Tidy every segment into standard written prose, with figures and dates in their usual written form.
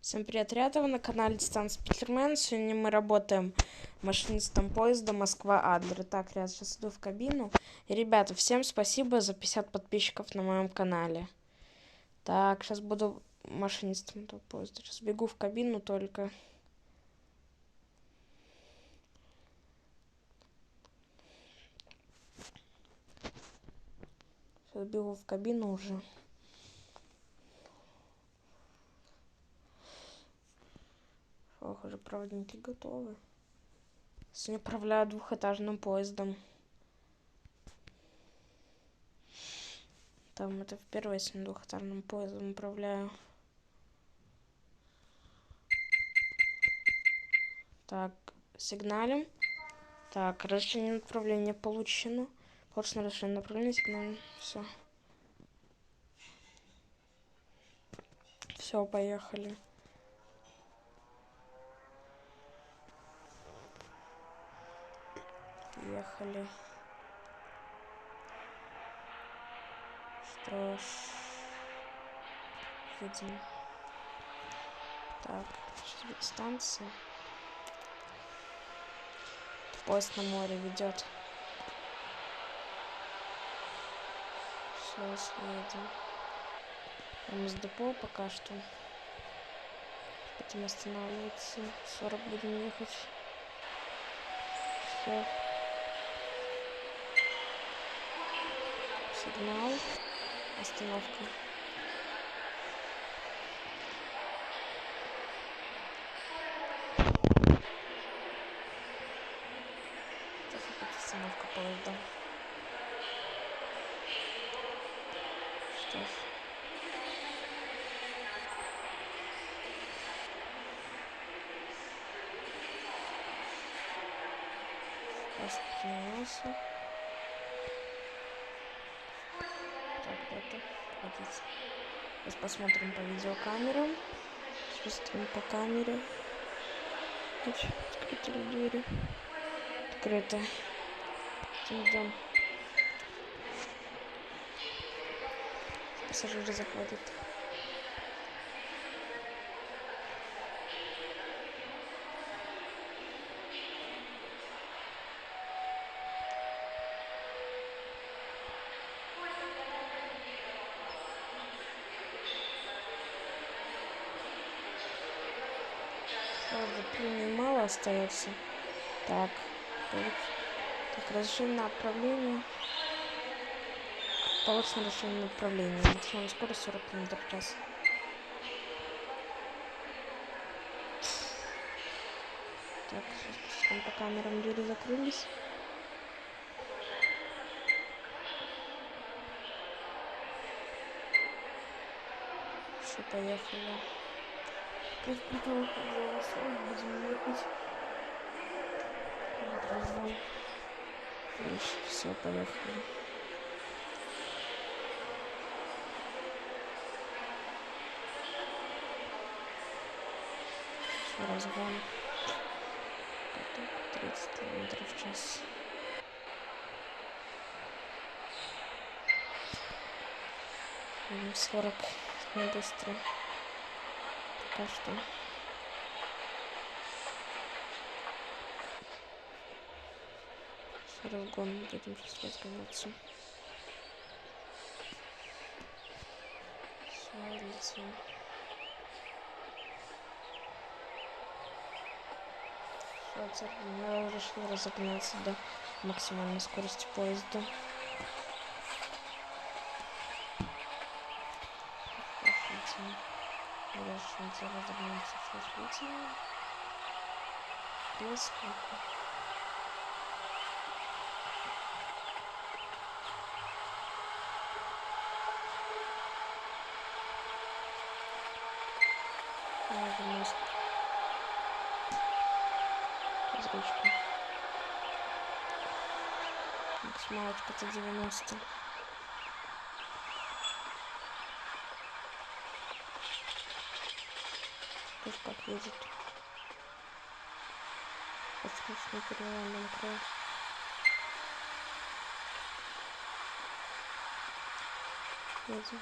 Всем привет, ребята, вы на канале Титан Спикермен. Сегодня мы работаем машинистом поезда Москва-Адлер. Так, ребят, сейчас иду в кабину. И, ребята, всем спасибо за 50 подписчиков на моем канале. Так, сейчас буду машинистом этого поезда. Сейчас бегу в кабину только. Сейчас бегу в кабину уже. Ох, уже проводники готовы. Сегодня управляю двухэтажным поездом. Там это впервые сегодня двухэтажным поездом управляю. Так, сигналим. Так, разрешение направления получено. Получено разрешение направления, сигналим. Все. Все, поехали. Ехали. Что ж. Едем. Так, сейчас будет станция. Поезд на море ведет. Сейчас едем. Прямо с депо пока что. Потом останавливаться. 40 будем ехать. Все. Сигнал. Остановка. Остановка поезда. Что ж. Остановился. Так, это. Погодите. Сейчас посмотрим по видеокамерам. Посмотрим по камере. Открыты ли двери? Открыто. Идем. Пассажиры заходят. Правда, премии мало остается. Так, разрешение на отправление. Получено разрешение на отправление. Максимальная скорость 40 км в час. Так, сейчас посмотрим по камерам, двери закрылись. Все, поехали. Будем ехать. Разгон. Все, поехали. Все, разгон. 30 км в час. Едем 40, не быстро. Пока что. Разгон, будем сейчас разгоняться. Все, летим. Все, я решил разогнаться до максимальной скорости поезда. Летим. Решил разогнаться. Сейчас летим. Несколько. Мост. Разручка. Максималочка-то 90. Пусть как едет. Послушный переломный край. Едем.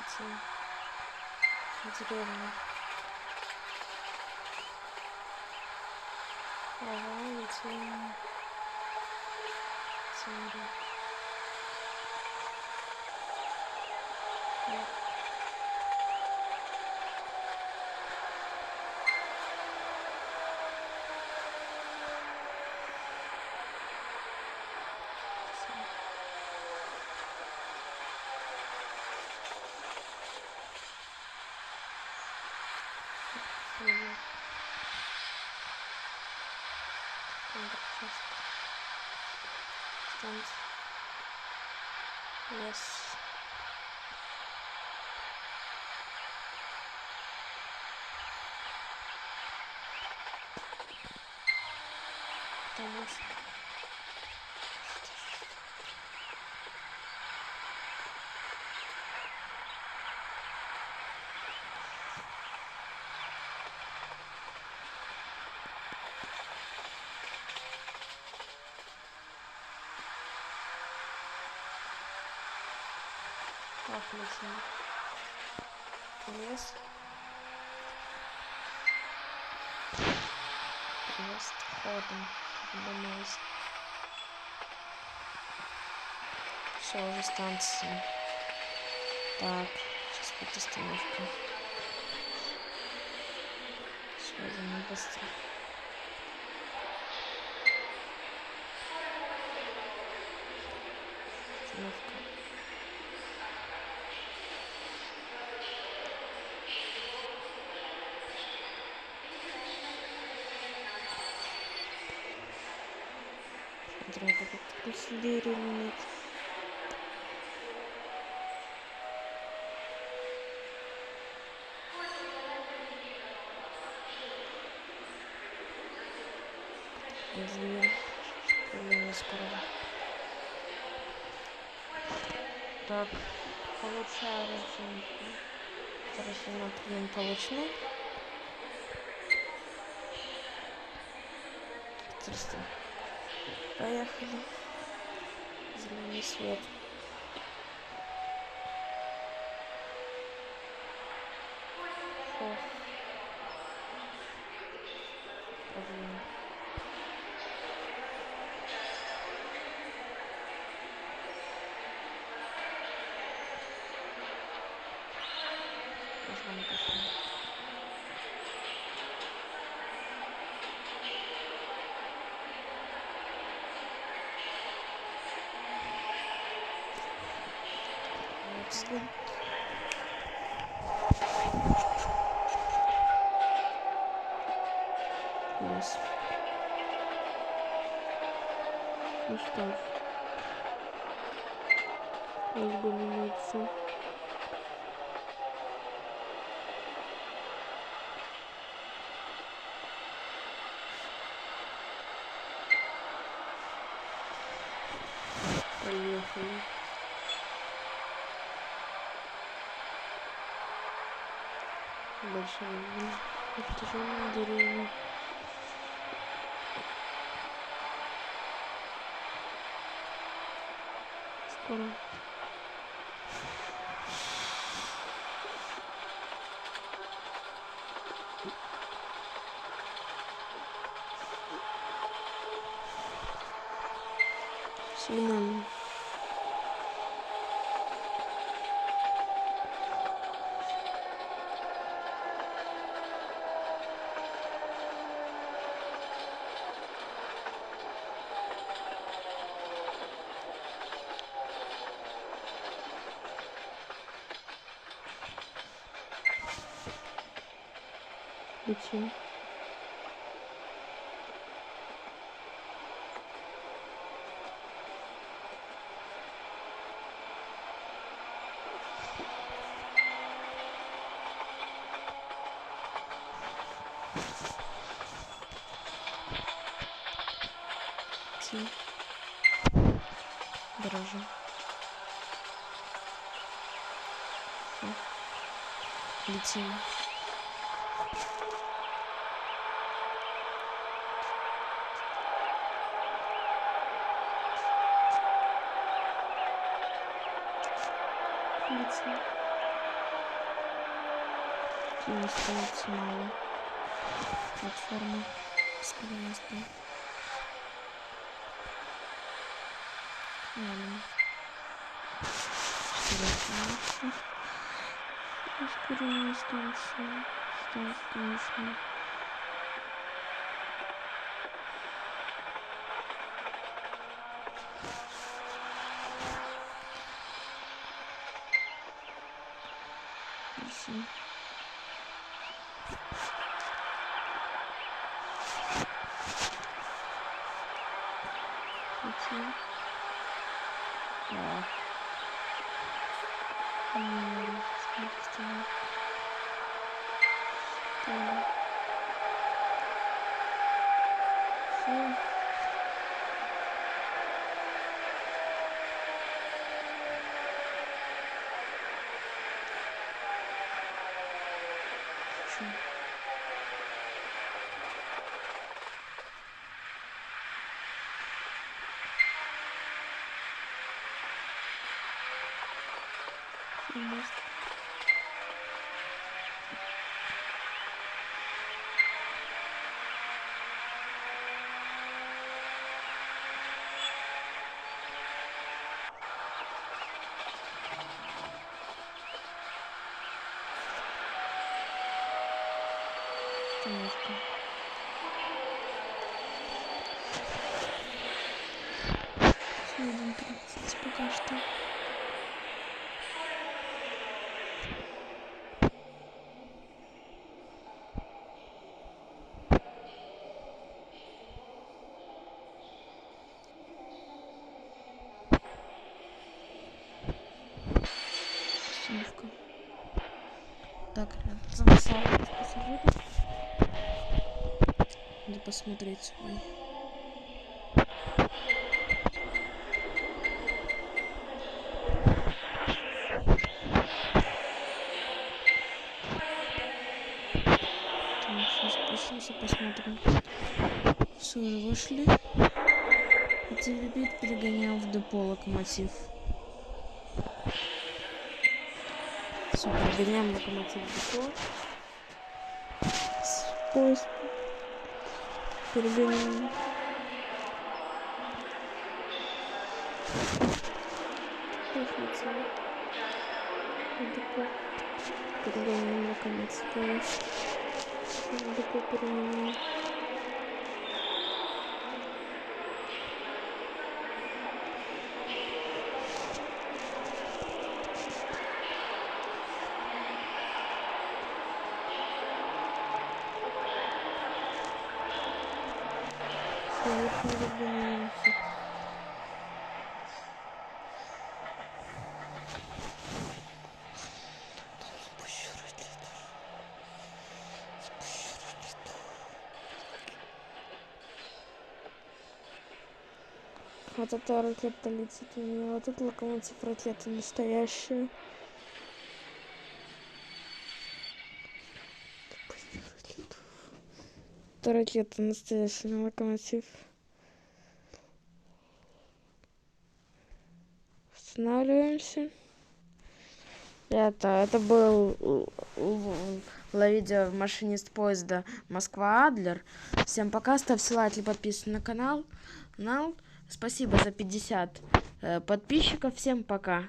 летим. Деревня. Ага, летим. Смотри. Станция. Лес. Потому что... Так, летим. Лес. Лес ходом. Поднимаюсь. Все, уже станция. Так, сейчас будет остановка. Связано быстро. Остановка. Смотри, как двери или нет. Дверь. Управление скоро. Так, получаю разжимку. Разжимок прием получено. 400. Поехали. Зеленый свет. Фух. Проблема. Название пошел. Взгляд. Лес. Ну что ж. Изба минуется. Поехали. Большая протяженная деревня. Скоро. Сигнальный. Летим. Летим. Дороже. Летим. Летим. И остается мало. Платформа с переместом. Ладно. Ускорение станции. Станция, конечно. Хорошо. Хотим. Да. Смотрите. Да. Все. Мост. Остановка. Все, 1:30 пока что. Остановка. Так, ребят, записала без пассажиров. Надо посмотреть. Ой. Так, сейчас спустимся, посмотрим. Все, уже вышли. И Телебит перегонял в депо локомотив. Все, перегоняем локомотив в депо. Поезд. Перегоняем. Депо. Перегоняем локомотив. Поезд. Депо перегоняем. Вот это ракета летит у меня, вот этот локомотив ракеты настоящая. Это ракета настоящая, локомотив. Останавливаемся. Это был видео машинист поезда Москва-Адлер. Всем пока, ставьте лайки, подписывайтесь на канал. Спасибо за 50 подписчиков. Всем пока.